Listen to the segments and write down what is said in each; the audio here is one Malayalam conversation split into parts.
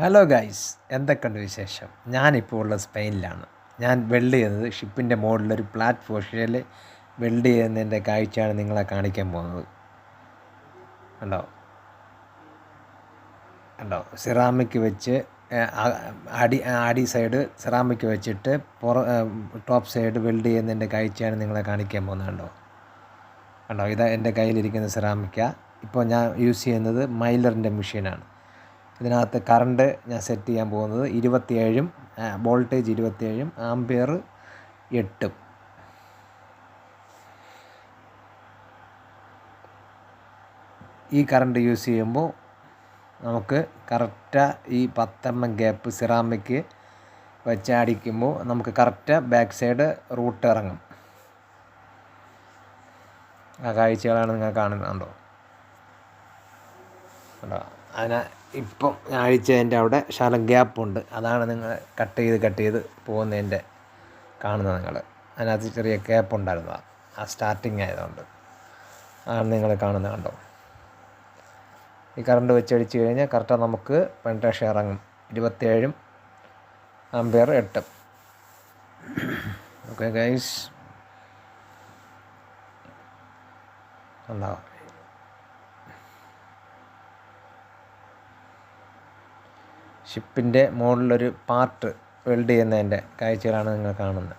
ഹലോ ഗൈസ്, എന്തൊക്കെയുണ്ട് വിശേഷം? ഞാനിപ്പോൾ ഉള്ള സ്പെയിനിലാണ്. ഞാൻ വെൽഡ് ചെയ്യുന്നത് ഷിപ്പിൻ്റെ മുകളിലൊരു പ്ലാറ്റ്ഫോമിൽ വെൽഡ് ചെയ്യുന്നതിൻ്റെ കാഴ്ചയാണ് നിങ്ങളെ കാണിക്കാൻ പോകുന്നത്. കണ്ടോ കണ്ടോ സിറാമിക് വെച്ച് അടി സൈഡ് സിറാമിക് വെച്ചിട്ട് ടോപ്പ് സൈഡ് വെൽഡ് ചെയ്യുന്നതിൻ്റെ കാഴ്ചയാണ് നിങ്ങളെ കാണിക്കാൻ പോകുന്നത്. കണ്ടോ ഇത് എൻ്റെ കയ്യിലിരിക്കുന്ന സിറാമിക്ക. ഇപ്പോൾ ഞാൻ യൂസ് ചെയ്യുന്നത് മൈലറിൻ്റെ മെഷീനാണ്. ഇതിനകത്ത് കറണ്ട് ഞാൻ സെറ്റ് ചെയ്യാൻ പോകുന്നത് 27 വോൾട്ടേജ് 27 ആംപിയർ 8. ഈ കറണ്ട് യൂസ് ചെയ്യുമ്പോൾ നമുക്ക് കറക്റ്റ് ഈ 10 mm ഗ്യാപ്പ് സിറാമിക് വെച്ച് അടിക്കുമ്പോൾ നമുക്ക് കറക്റ്റ് ബാക്ക് സൈഡ് റൂട്ട് ഇറങ്ങും. ആ കാഴ്ചകളാണ് നിങ്ങൾ കാണുന്നുണ്ടോ? അതിന് ഇപ്പം അഴിച്ചതിൻ്റെ അവിടെ ശകലം ഗ്യാപ്പുണ്ട്. അതാണ് നിങ്ങൾ കട്ട് ചെയ്ത് പോകുന്നതിൻ്റെ കാണുന്നത്. നിങ്ങൾ അതിനകത്ത് ചെറിയ ഗ്യാപ്പ് ഉണ്ടായിരുന്നതാണ്, ആ സ്റ്റാർട്ടിങ് ആയതുകൊണ്ട്. അതാണ് നിങ്ങൾ കാണുന്നത്. കണ്ടോ, ഈ കറണ്ട് വെച്ചടിച്ച് കഴിഞ്ഞാൽ കറക്റ്റ് നമുക്ക് പെൻട്രേഷൻ ഇറങ്ങും. 27 ആംപിയർ 8. ഓക്കെ ഗൈസ്, ഉണ്ടാവും. ഷിപ്പിൻ്റെ മുകളിലൊരു പാർട്ട് വെൽഡ് ചെയ്യുന്നതിൻ്റെ കാഴ്ചകളാണ് നിങ്ങൾ കാണുന്നത്.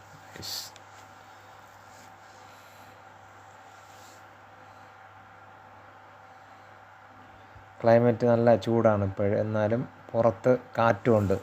ക്ലൈമറ്റ് നല്ല ചൂടാണ് ഇപ്പോഴും, എന്നാലും പുറത്ത് കാറ്റുമുണ്ട്.